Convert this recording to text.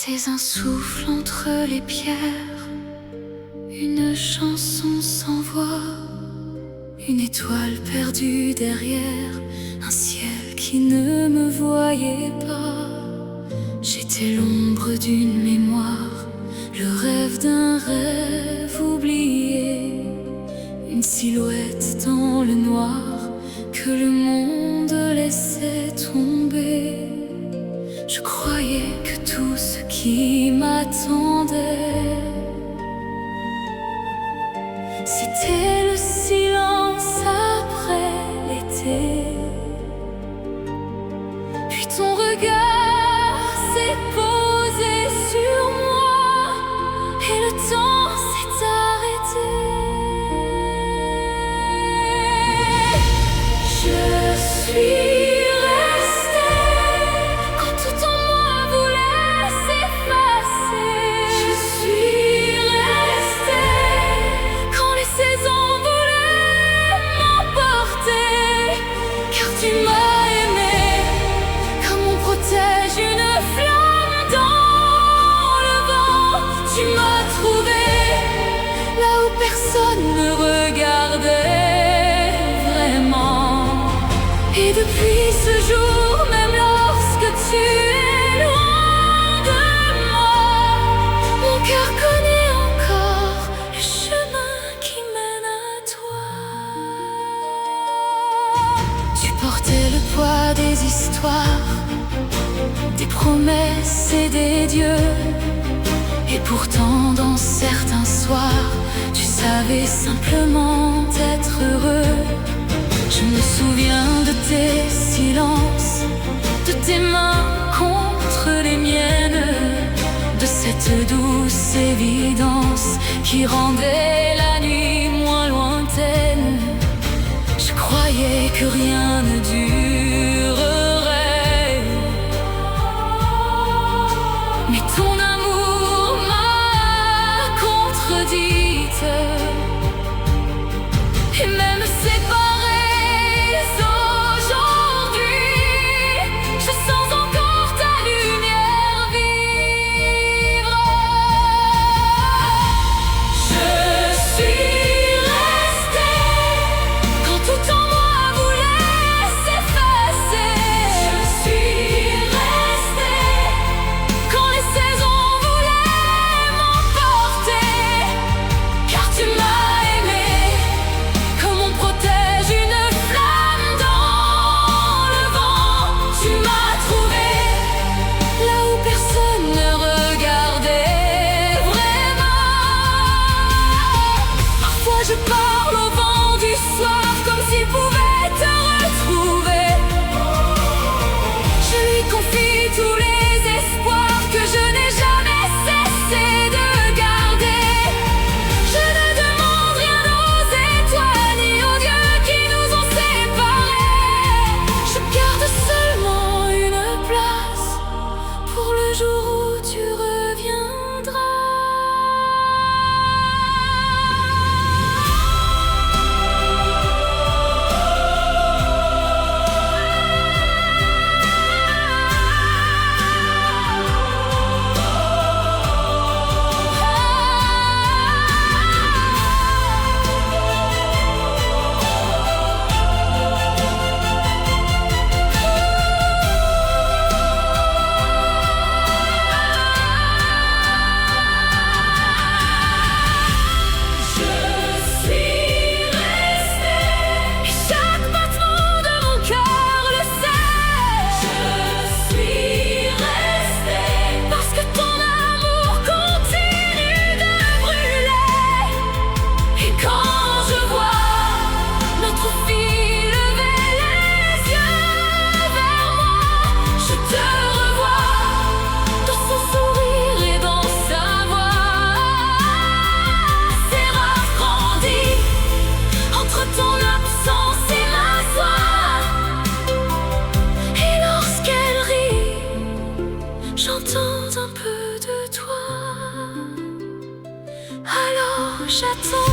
T'es un souffle entre les pierres, une chanson sans voix, une étoile perdue derrière un ciel qui ne me voyait pas. J'étais l'ombre d'une mémoire, le rêve d'un rêve oublié, une silhouette dans le noir que le monde laissait tomber. Je croyais que tout ce qui m'attendait, c'était le silence après l'été. Puis ton regard s'est posé sur moi et le temps s'est arrêté. Je suis tu m'as aimé comme on protège une flamme dans le vent. Tu m'as trouvé là où personne ne regardait vraiment. Et depuis ce jour, même lorsque tu es loin de moi, mon cœur connaît encore le chemin qui mène à toi. Tu portais le poids des histoires, des promesses et des dieux. Et pourtant dans certains soirs, tu savais simplement être heureux. Je me souviens de tes silences, de tes mains contre les miennes, de cette douce évidence qui rendait la nuit moins lointaine. Je croyais que rien ne durerait, mais ton amour m'a contredite. Et même séparés aujourd'hui, je sens encore ta lumière vivre. Je suis restée quand tout en moi voulait s'effacer. Je suis restée quand les saisons voulaient m'emporter. Car tu m'as aimé comme on protège une flamme dans le vent. Tu m'as trouvé là où personne ne regardait vraiment. Parfois je parle au vent du soir comme s'il pouvait te retrouver. Je lui confie tous les espoirs que je n'ai jamais cessé de garder. Je ne demande rien aux étoiles ni aux dieux qui nous ont séparés. Je garde seulement une place pour le jour où tu reviendras. J'entends un peu de toi, alors j'attends.